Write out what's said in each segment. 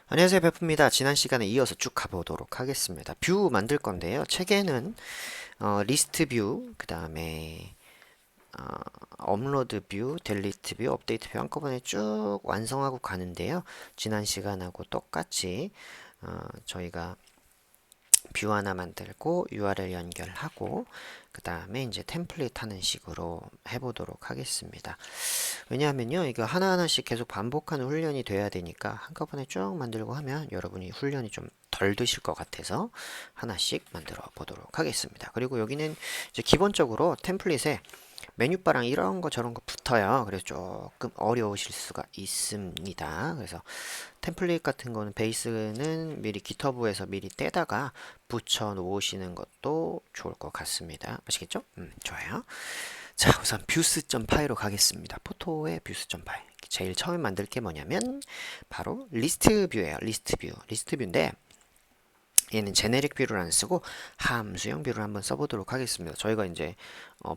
안녕하세요, 베프입니다. 지난 시간에 이어서 쭉 가보도록 하겠습니다. 뷰 만들 건데요. 책에는 리스트 뷰, 그 다음에 업로드 뷰, 델리트 뷰, 업데이트 뷰 한꺼번에 쭉 완성하고 가는데요. 지난 시간하고 똑같이 저희가 뷰 하나 만들고 URL 연결하고 그 다음에 이제 템플릿 하는 식으로 해보도록 하겠습니다. 왜냐하면요, 이거 하나하나씩 계속 반복하는 훈련이 돼야 되니까 한꺼번에 쭉 만들고 하면 여러분이 훈련이 좀 덜 드실 것 같아서 하나씩 만들어 보도록 하겠습니다. 그리고 여기는 이제 기본적으로 템플릿에 메뉴바랑 이런 거 저런 거 붙어요. 그래서 조금 어려우실 수가 있습니다. 그래서 템플릿 같은 거는 베이스는 미리 기터브에서 미리 떼다가 붙여 놓으시는 것도 좋을 것 같습니다. 아시겠죠? 좋아요. 자, 우선 뷰스.py로 가겠습니다. 포토의 뷰스.py. 제일 처음에 만들 게 뭐냐면 바로 리스트 뷰예요. 리스트 뷰. 리스트 뷰인데 얘는 제네릭 뷰를 안 쓰고 함수형 뷰를 한번 써보도록 하겠습니다. 저희가 이제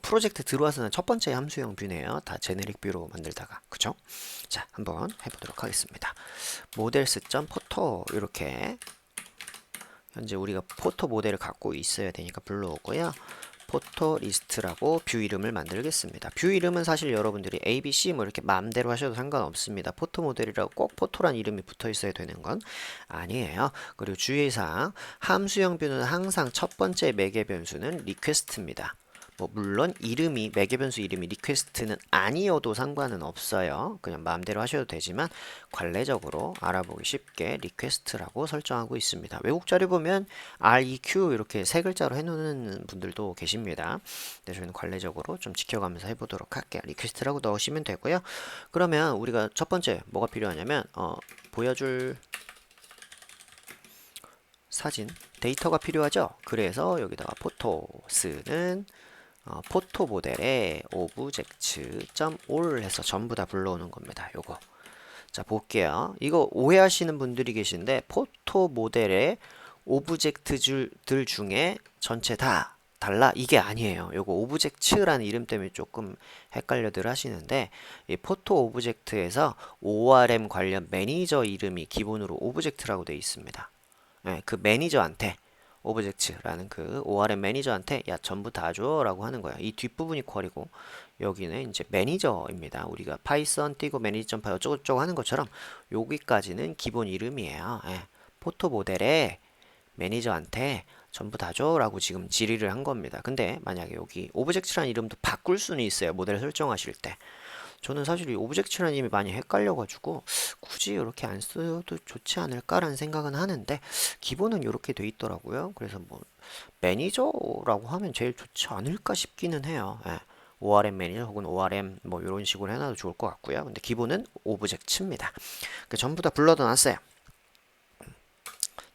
프로젝트 들어와서는 첫 번째 함수형 뷰네요. 다 제네릭 뷰로 만들다가 그죠? 자, 한번 해보도록 하겠습니다. 모델스.포토 이렇게 현재 우리가 포토 모델을 갖고 있어야 되니까 불러오고요. 포토 리스트라고 뷰 이름을 만들겠습니다. 뷰 이름은 사실 여러분들이 ABC 뭐 이렇게 마음대로 하셔도 상관없습니다. 포토 모델이라고 꼭 포토란 이름이 붙어 있어야 되는 건 아니에요. 그리고 주의사항, 함수형 뷰는 항상 첫 번째 매개 변수는 리퀘스트입니다. 뭐 물론 이름이 매개 변수 이름이 리퀘스트는 아니어도 상관은 없어요. 그냥 마음대로 하셔도 되지만 관례적으로 알아보기 쉽게 리퀘스트라고 설정하고 있습니다. 외국 자료 보면 REQ 이렇게 세 글자로 해놓는 분들도 계십니다. 근데 저희는 관례적으로 좀 지켜가면서 해보도록 할게요. 리퀘스트라고 넣으시면 되고요. 그러면 우리가 첫 번째 뭐가 필요하냐면 보여줄 사진 데이터가 필요하죠. 그래서 여기다가 포토스는 포토 모델에 object.all 해서 전부 다 불러오는 겁니다. 요거. 자, 볼게요. 이거 오해하시는 분들이 계신데 포토 모델의 오브젝트들 중에 전체 다 달라? 이게 아니에요. 요거 오브젝트라는 이름 때문에 조금 헷갈려들 하시는데 이 포토 오브젝트에서 ORM 관련 매니저 이름이 기본으로 오브젝트라고 되어 있습니다. 네, 그 매니저한테 오브젝트라는 그 ORM 매니저한테 야 전부 다 줘 라고 하는 거예요. 이 뒷부분이 쿼리고 여기는 이제 매니저입니다. 우리가 파이썬 띄고 매니저.py 어쩌고저쩌고 하는 것처럼 여기까지는 기본 이름이에요. 예. 포토 모델에 매니저한테 전부 다 줘 라고 지금 질의를 한 겁니다. 근데 만약에 여기 오브젝트라는 이름도 바꿀 수는 있어요. 모델 설정하실 때. 저는 사실 이 오브젝트라는 이름이 많이 헷갈려가지고 굳이 이렇게 안 써도 좋지 않을까라는 생각은 하는데 기본은 이렇게 돼 있더라고요. 그래서 뭐 매니저라고 하면 제일 좋지 않을까 싶기는 해요. 예. ORM 매니저 혹은 ORM 뭐 이런 식으로 해놔도 좋을 것 같고요. 근데 기본은 오브젝트입니다. 전부 다 불러다 놨어요.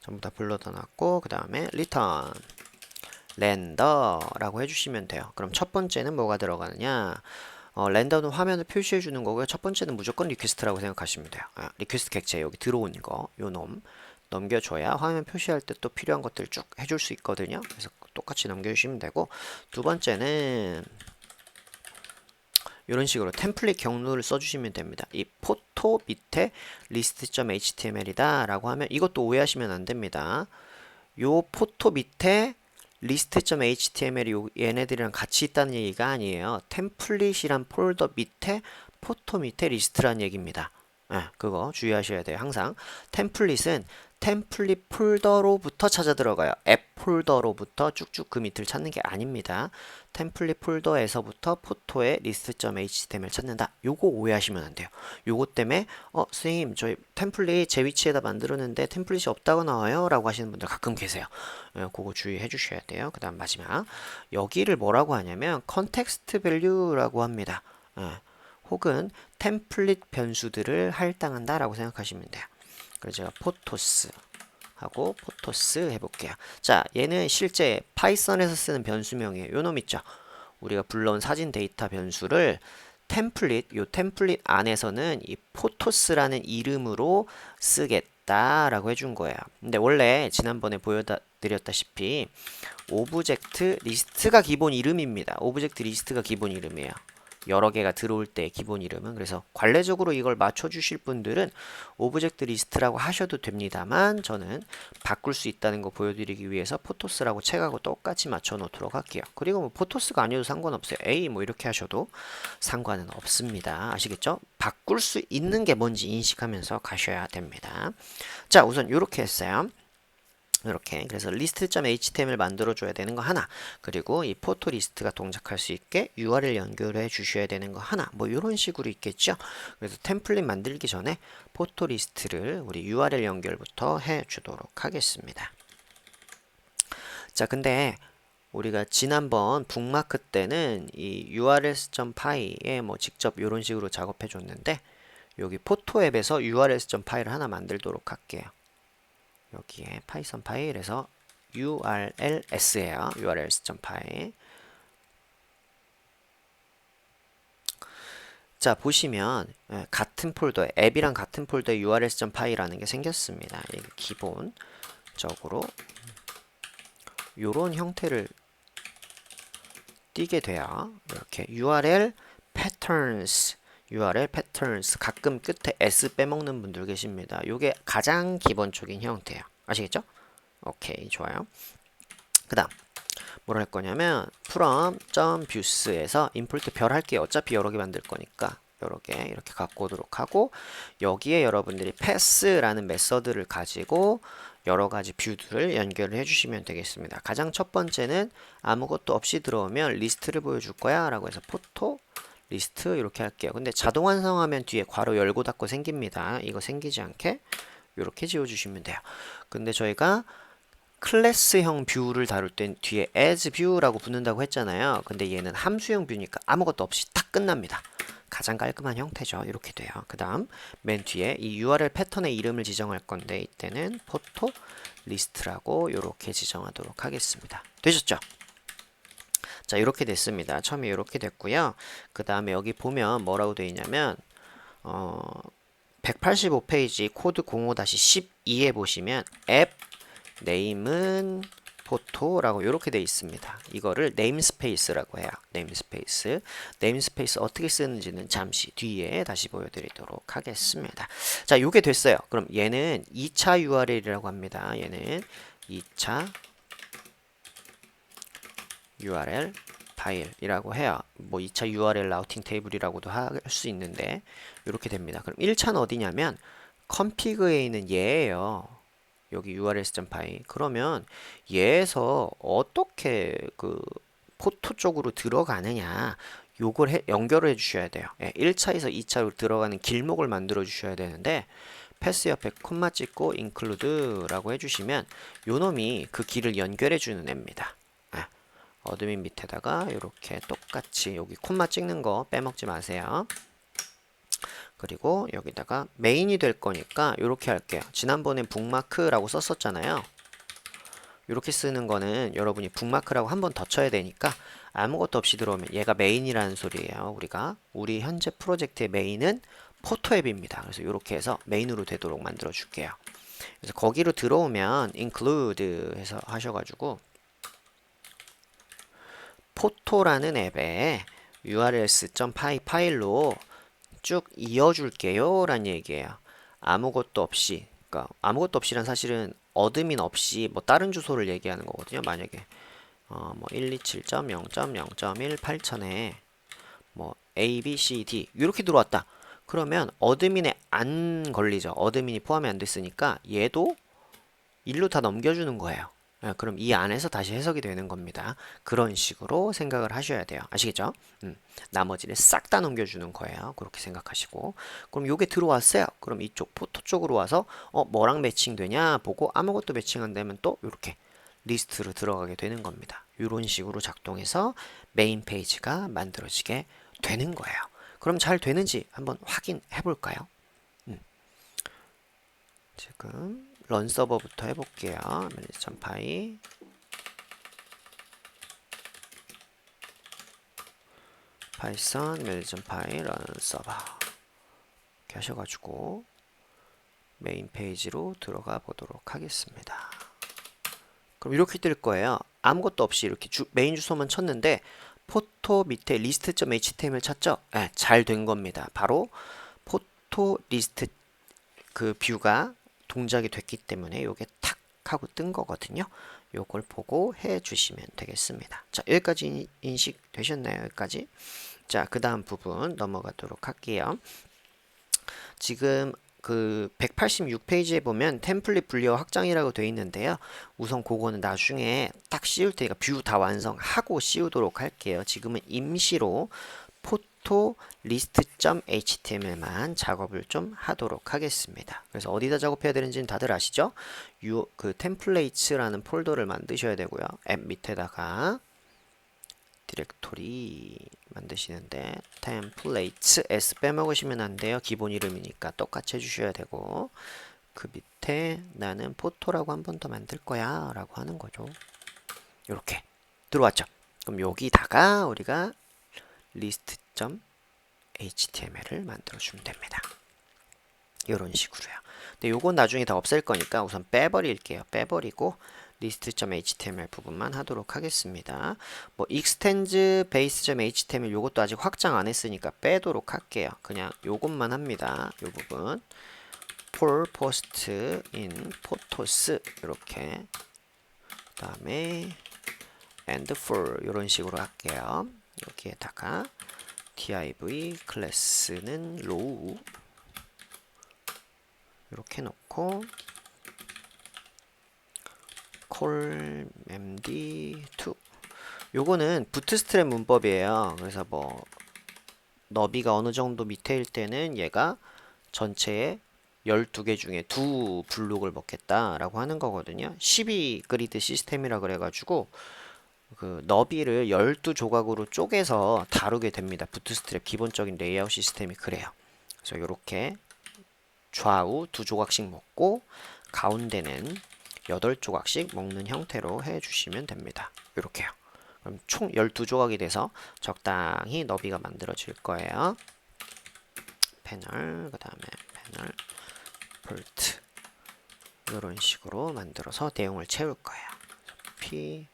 전부 다 불러다 놨고 그 다음에 return 렌더라고 해주시면 돼요. 그럼 첫 번째는 뭐가 들어가느냐? 렌더는 화면을 표시해 주는 거고요. 첫 번째는 무조건 리퀘스트라고 생각하시면 돼요. 리퀘스트 객체 여기 들어온 거, 요 놈 넘겨줘야 화면 표시할 때 또 필요한 것들 쭉 해줄 수 있거든요. 그래서 똑같이 넘겨주시면 되고 두 번째는 이런 식으로 템플릿 경로를 써주시면 됩니다. 이 포토 밑에 list.html이다 라고 하면 이것도 오해하시면 안 됩니다. 요 포토 밑에 list.html이 얘네들이랑 같이 있다는 얘기가 아니에요. 템플릿이란 폴더 밑에 포토 밑에 리스트란 얘기입니다. 그거 주의하셔야 돼요. 항상 템플릿은 템플릿 폴더로부터 찾아 들어가요. 앱 폴더로부터 쭉쭉 그 밑을 찾는 게 아닙니다. 템플릿 폴더에서부터 포토의 list.html 찾는다. 요거 오해하시면 안 돼요. 요거 때문에 선생님 저희 템플릿 제 위치에다 만들었는데 템플릿이 없다고 나와요 라고 하시는 분들 가끔 계세요. 그거 주의해 주셔야 돼요. 그 다음 마지막 여기를 뭐라고 하냐면 컨텍스트 밸류라고 합니다. 혹은 템플릿 변수들을 할당한다 라고 생각하시면 돼요. 그래서 제가 포토스 하고 포토스 해볼게요. 자, 얘는 실제 파이썬에서 쓰는 변수명이에요. 요 놈 있죠? 우리가 불러온 사진 데이터 변수를 요 템플릿 안에서는 이 포토스라는 이름으로 쓰겠다라고 해준 거예요. 근데 원래 지난번에 보여드렸다시피 오브젝트 리스트가 기본 이름입니다. 오브젝트 리스트가 기본 이름이에요. 여러 개가 들어올 때 기본 이름은. 그래서 관례적으로 이걸 맞춰주실 분들은 오브젝트 리스트라고 하셔도 됩니다만 저는 바꿀 수 있다는 거 보여드리기 위해서 포토스라고 책하고 똑같이 맞춰 놓도록 할게요. 그리고 뭐 포토스가 아니어도 상관없어요. A 뭐 이렇게 하셔도 상관은 없습니다. 아시겠죠? 바꿀 수 있는 게 뭔지 인식하면서 가셔야 됩니다. 자, 우선 이렇게 했어요. 이렇게. 그래서 list.html 만들어 줘야 되는 거 하나, 그리고 이 포토 리스트가 동작할 수 있게 URL 연결해 주셔야 되는 거 하나, 뭐 이런 식으로 있겠죠. 그래서 템플릿 만들기 전에 포토 리스트를 우리 URL 연결부터 해 주도록 하겠습니다. 자, 근데 우리가 지난번 북마크 때는 이 urls.py에 뭐 직접 이런 식으로 작업해 줬는데, 여기 포토 앱에서 urls.py를 하나 만들도록 할게요. 여기에 파이썬 파일에서 urls예요. urls.py. 자, 보시면 같은 폴더에, 앱이랑 같은 폴더에 urls.py라는 게 생겼습니다. 이게 기본적으로 요런 형태를 띄게 돼요. 이렇게 URL patterns, URL patterns. 가끔 끝에 s 빼먹는 분들 계십니다. 요게 가장 기본적인 형태예요. 아시겠죠? 오케이, 좋아요. 그 다음 뭘 할 거냐면 from.views에서 import 별 할게요. 어차피 여러 개 만들 거니까 여러 개 이렇게 갖고 오도록 하고, 여기에 여러분들이 pass라는 메서드를 가지고 여러 가지 뷰들을 연결을 해주시면 되겠습니다. 가장 첫 번째는 아무것도 없이 들어오면 리스트를 보여줄 거야 라고 해서 포토 리스트 이렇게 할게요. 근데 자동 완성하면 뒤에 괄호 열고 닫고 생깁니다. 이거 생기지 않게 이렇게 지워주시면 돼요. 근데 저희가 클래스형 뷰를 다룰 땐 뒤에 as view라고 붙는다고 했잖아요. 근데 얘는 함수형 뷰니까 아무것도 없이 딱 끝납니다. 가장 깔끔한 형태죠. 이렇게 돼요. 그 다음 맨 뒤에 이 URL 패턴의 이름을 지정할 건데, 이때는 포토 리스트라고 이렇게 지정하도록 하겠습니다. 되셨죠? 자, 이렇게 됐습니다. 처음에 이렇게 됐고요. 그 다음에 여기 보면 뭐라고 되어 있냐면 185페이지 코드 05-12에 보시면 앱 네임은 포토라고 이렇게 되어 있습니다. 이거를 네임스페이스라고 해요. 네임스페이스. 네임스페이스 어떻게 쓰는지는 잠시 뒤에 다시 보여드리도록 하겠습니다. 자, 요게 됐어요. 그럼 얘는 2차 URL이라고 합니다. 얘는 2차 URL 파일이라고 해요. 뭐 2차 URL 라우팅 테이블이라고도 할 수 있는데 이렇게 됩니다. 그럼 1차는 어디냐면 config에 있는 얘예요. 여기 urls.py. 그러면 얘에서 어떻게 그 포토 쪽으로 들어가느냐, 요걸 연결을 해 주셔야 돼요. 1차에서 2차로 들어가는 길목을 만들어 주셔야 되는데, 패스 옆에 콤마 찍고 include라고 해주시면 요 놈이 그 길을 연결해 주는 애입니다. 어드민 밑에다가 이렇게 똑같이 여기 콤마 찍는 거 빼먹지 마세요. 그리고 여기다가 메인이 될 거니까 이렇게 할게요. 지난번에 북마크라고 썼었잖아요. 이렇게 쓰는 거는 여러분이 북마크라고 한 번 더 쳐야 되니까 아무것도 없이 들어오면 얘가 메인이라는 소리예요. 우리 현재 프로젝트의 메인은 포토앱입니다. 그래서 이렇게 해서 메인으로 되도록 만들어 줄게요. 그래서 거기로 들어오면 include 해서 하셔가지고 포토라는 앱에 urls.py 파일로 쭉 이어줄게요 라는 얘기예요. 아무것도 없이, 그러니까 아무것도 없이란 사실은 어드민 없이 뭐 다른 주소를 얘기하는 거거든요. 만약에 뭐 127.0.0.1 8000에 뭐 ABCD 이렇게 들어왔다. 그러면 어드민에 안 걸리죠. 어드민이 포함이 안 됐으니까 얘도 일로 다 넘겨주는 거예요. 그럼 이 안에서 다시 해석이 되는 겁니다. 그런 식으로 생각을 하셔야 돼요. 아시겠죠? 나머지를 싹 다 넘겨주는 거예요. 그렇게 생각하시고. 그럼 요게 들어왔어요. 그럼 이쪽 포토 쪽으로 와서 뭐랑 매칭되냐 보고 아무것도 매칭 안 되면 또 이렇게 리스트로 들어가게 되는 겁니다. 이런 식으로 작동해서 메인 페이지가 만들어지게 되는 거예요. 그럼 잘 되는지 한번 확인해 볼까요? 지금 런 서버부터 해볼게요. manage.py python manage.py 런 서버 이렇게 하셔가지고 메인 페이지로 들어가 보도록 하겠습니다. 그럼 이렇게 뜰 거예요. 아무것도 없이 이렇게 메인 주소만 쳤는데 포토 밑에 list.html 찾죠? 네, 잘 된 겁니다. 바로 포토 리스트 그 뷰가 동작이 됐기 때문에 요게 탁 하고 뜬 거거든요. 요걸 보고 해 주시면 되겠습니다. 자, 여기까지 인식 되셨나요? 여기까지. 자, 그 다음 부분 넘어가도록 할게요. 지금 그 186페이지에 보면 템플릿 분리와 확장이라고 되어 있는데요. 우선 그거는 나중에 딱 씌울 테니까 뷰 다 완성하고 씌우도록 할게요. 지금은 임시로 포토 list.html만 작업을 좀 하도록 하겠습니다. 그래서 어디다 작업해야 되는지는 다들 아시죠? 그 템플레이츠라는 폴더를 만드셔야 되고요. 앱 밑에다가 디렉토리 만드시는데 템플레이츠 S 빼먹으시면 안 돼요. 기본 이름이니까 똑같이 해주셔야 되고, 그 밑에 나는 포토라고 한 번 더 만들 거야 라고 하는 거죠. 이렇게 들어왔죠. 그럼 여기다가 우리가 list.html을 만들어 주면 됩니다. 이런 식으로요. 근데 요건 나중에 다 없앨 거니까 우선 빼버릴게요. 빼버리고 list.html 부분만 하도록 하겠습니다. 뭐 extends base.html 요것도 아직 확장 안 했으니까 빼도록 할게요. 그냥 요것만 합니다. 요 부분 for post in photos 이렇게, 그 다음에 and for 이런 식으로 할게요. 여기에다가 div 클래스는 row 이렇게 놓고 call md2 요거는 부트스트랩 문법이에요. 그래서 뭐 너비가 어느 정도 밑에일 때는 얘가 전체에 12개 중에 2 블록을 먹겠다라고 하는 거거든요. 12 그리드 시스템이라 그래가지고 그 너비를 12조각으로 쪼개서 다루게 됩니다. 부트스트랩 기본적인 레이아웃 시스템이 그래요. 그래서 이렇게 좌우 2조각씩 먹고 가운데는 8조각씩 먹는 형태로 해주시면 됩니다. 이렇게요. 그럼 총 12조각이 돼서 적당히 너비가 만들어질 거예요. 패널, 그 다음에 패널, 볼트 이런 식으로 만들어서 내용을 채울 거예요. p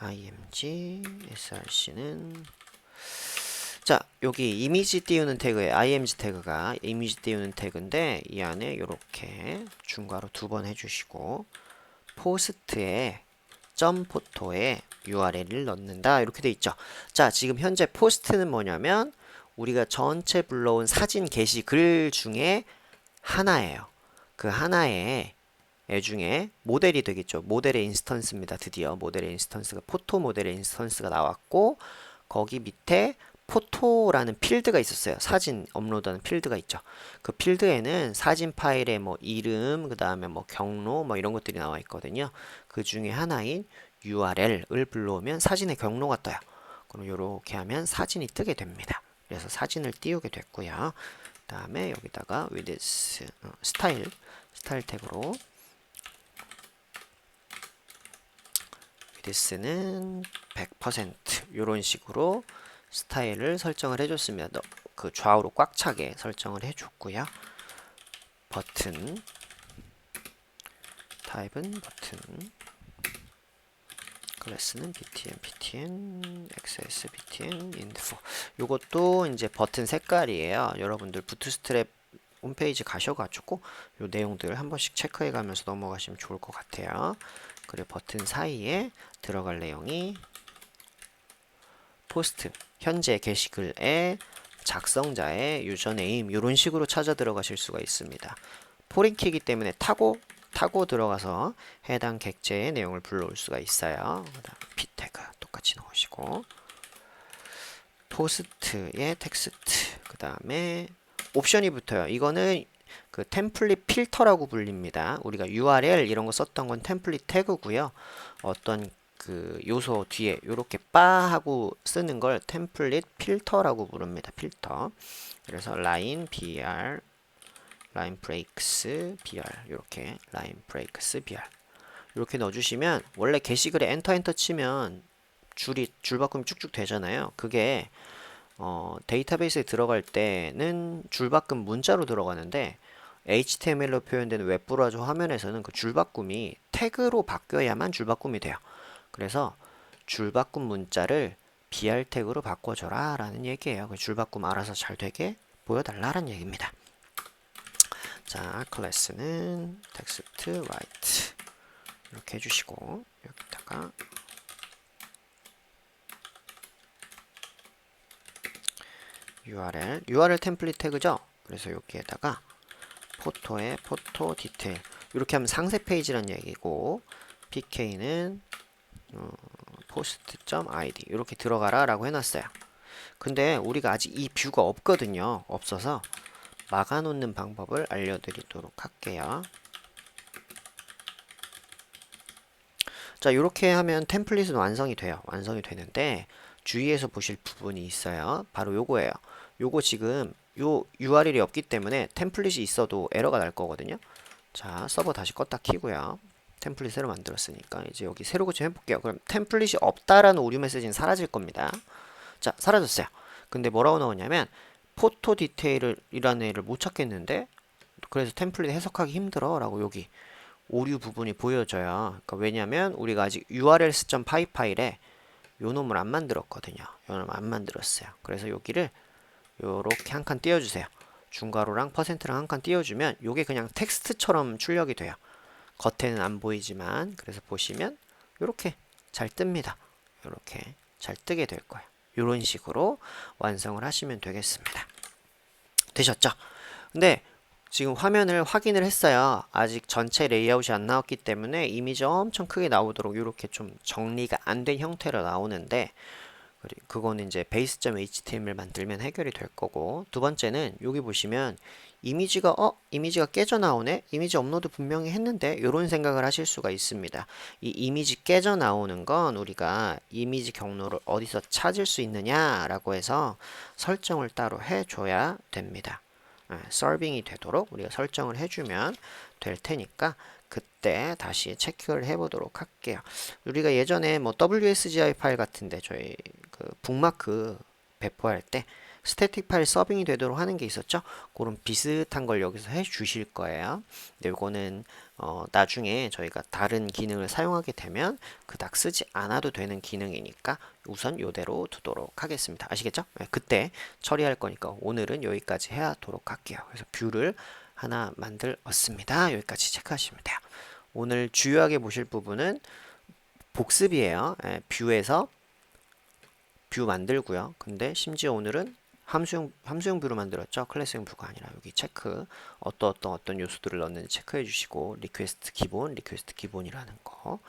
img src는 자, 여기 이미지 띄우는 태그에 img 태그가 이미지 띄우는 태그인데 이 안에 이렇게 중괄호 2번 해주시고 포스트에 점 포토에 URL을 넣는다 이렇게 돼 있죠. 자, 지금 현재 포스트는 뭐냐면 우리가 전체 불러온 사진 게시글 중에 하나예요. 그 하나의 애 중에 모델이 되겠죠. 모델의 인스턴스입니다. 드디어 모델의 인스턴스가 포토 모델의 인스턴스가 나왔고 거기 밑에 포토라는 필드가 있었어요. 사진 업로드하는 필드가 있죠. 그 필드에는 사진 파일의 뭐 이름, 그 다음에 뭐 경로, 뭐 이런 것들이 나와 있거든요. 그 중에 하나인 URL을 불러오면 사진의 경로가 떠요. 그럼 이렇게 하면 사진이 뜨게 됩니다. 그래서 사진을 띄우게 됐고요. 그 다음에 여기다가 width, 스타일 태그로 width는 100% 이런 식으로 스타일을 설정을 해줬습니다. 그 좌우로 꽉 차게 설정을 해줬고요. 버튼 타입은 버튼, 클래스는 btn, xs, btn, info. 요것도 이제 버튼 색깔이에요. 여러분들 부트스트랩 홈페이지 가셔가지고 요 내용들 한 번씩 체크해 가면서 넘어가시면 좋을 것 같아요. 그리고 버튼 사이에 들어갈 내용이 포스트, 현재 게시글에 작성자의 유저네임 이런 식으로 찾아 들어가실 수가 있습니다. 포린키이기 때문에 타고 들어가서 해당 객체의 내용을 불러올 수가 있어요. 그다음 p 태그 똑같이 넣으시고 포스트의 텍스트, 그 다음에 옵션이 붙어요. 이거는 그 템플릿 필터라고 불립니다. 우리가 URL 이런 거 썼던 건 템플릿 태그고요. 어떤 그 요소 뒤에 이렇게 빠 하고 쓰는 걸 템플릿 필터라고 부릅니다. 필터. 그래서 라인 br, 라인 브레이크스 br 이렇게 라인 브레이크스 br 이렇게 넣어주시면 원래 게시글에 엔터 치면 줄바꿈이 쭉쭉 되잖아요. 그게 데이터베이스에 들어갈 때는 줄바꿈 문자로 들어가는데 HTML로 표현되는 웹브라우저 화면에서는 그 줄바꿈이 태그로 바뀌어야만 줄바꿈이 돼요. 그래서 줄바꿈 문자를 BR 태그로 바꿔줘라 라는 얘기예요. 그 줄바꿈 알아서 잘 되게 보여달라는 얘기입니다. 자, 클래스는 텍스트 라이트 이렇게 해주시고 여기다가 URL 템플릿 태그죠. 그래서 여기에다가 포토에 포토 디테일 이렇게 하면 상세 페이지란 얘기고 pk는 post.id 이렇게 들어가라 라고 해놨어요. 근데 우리가 아직 이 뷰가 없거든요. 없어서 막아놓는 방법을 알려드리도록 할게요. 자, 이렇게 하면 템플릿은 완성이 돼요. 완성이 되는데 주의해서 보실 부분이 있어요. 바로 요거예요. 요거 지금 요 URL이 없기 때문에 템플릿이 있어도 에러가 날 거거든요. 자, 서버 다시 껐다 키고요. 템플릿 새로 만들었으니까 이제 여기 새로 고침 해볼게요. 그럼 템플릿이 없다라는 오류 메시지는 사라질 겁니다. 자, 사라졌어요. 근데 뭐라고 나오냐면 포토 디테일이라는 애를 못 찾겠는데 그래서 템플릿 해석하기 힘들어 라고 여기 오류 부분이 보여져요. 그러니까 왜냐면 우리가 아직 urls.py 파일에 요 놈을 안 만들었거든요. 요 놈을 안 만들었어요. 그래서 여기를 요렇게 한 칸 띄워주세요. 중괄호랑 퍼센트랑 한 칸 띄워주면 요게 그냥 텍스트처럼 출력이 돼요. 겉에는 안 보이지만 그래서 보시면 요렇게 잘 뜹니다. 요렇게 잘 뜨게 될 거예요. 요런 식으로 완성을 하시면 되겠습니다. 되셨죠? 근데 지금 화면을 확인을 했어요. 아직 전체 레이아웃이 안 나왔기 때문에 이미지 엄청 크게 나오도록 이렇게 좀 정리가 안 된 형태로 나오는데 그거는 이제 base.html 만들면 해결이 될 거고 두 번째는 여기 보시면 이미지가 깨져 나오네? 이미지 업로드 분명히 했는데 이런 생각을 하실 수가 있습니다. 이 이미지 깨져 나오는 건 우리가 이미지 경로를 어디서 찾을 수 있느냐라고 해서 설정을 따로 해줘야 됩니다. 서빙이 되도록 우리가 설정을 해주면 될 테니까 그때 다시 체크를 해보도록 할게요. 우리가 예전에 뭐 WSGI 파일 같은데 저희 그 북마크 배포할 때 스태틱 파일 서빙이 되도록 하는 게 있었죠. 그런 비슷한 걸 여기서 해 주실 거예요. 근데 이거는 나중에 저희가 다른 기능을 사용하게 되면 그닥 쓰지 않아도 되는 기능이니까 우선 요대로 두도록 하겠습니다. 아시겠죠? 네, 그때 처리할 거니까 오늘은 여기까지 해야도록 할게요. 그래서 뷰를 하나 만들었습니다. 여기까지 체크하시면 돼요. 오늘 주요하게 보실 부분은 복습이에요. 뷰에서 뷰 만들고요. 근데 심지어 오늘은 함수형 뷰로 만들었죠. 클래스형 뷰가 아니라 여기 체크 어떤 요소들을 넣는지 체크해 주시고 리퀘스트 기본이라는 거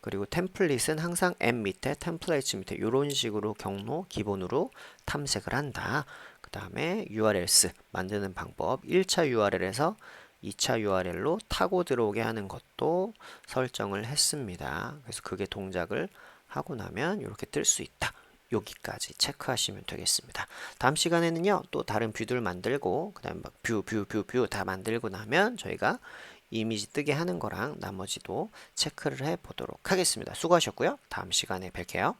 그리고 템플릿은 항상 m 밑에 템플레이트 밑에 이런 식으로 경로 기본으로 탐색을 한다. 그 다음에 urls 만드는 방법 1차 URL에서 2차 URL로 타고 들어오게 하는 것도 설정을 했습니다. 그래서 그게 동작을 하고 나면 이렇게 뜰 수 있다. 여기까지 체크하시면 되겠습니다. 다음 시간에는요, 또 다른 뷰들 만들고, 그 다음에 막 뷰 다 만들고 나면 저희가 이미지 뜨게 하는 거랑 나머지도 체크를 해 보도록 하겠습니다. 수고하셨고요. 다음 시간에 뵐게요.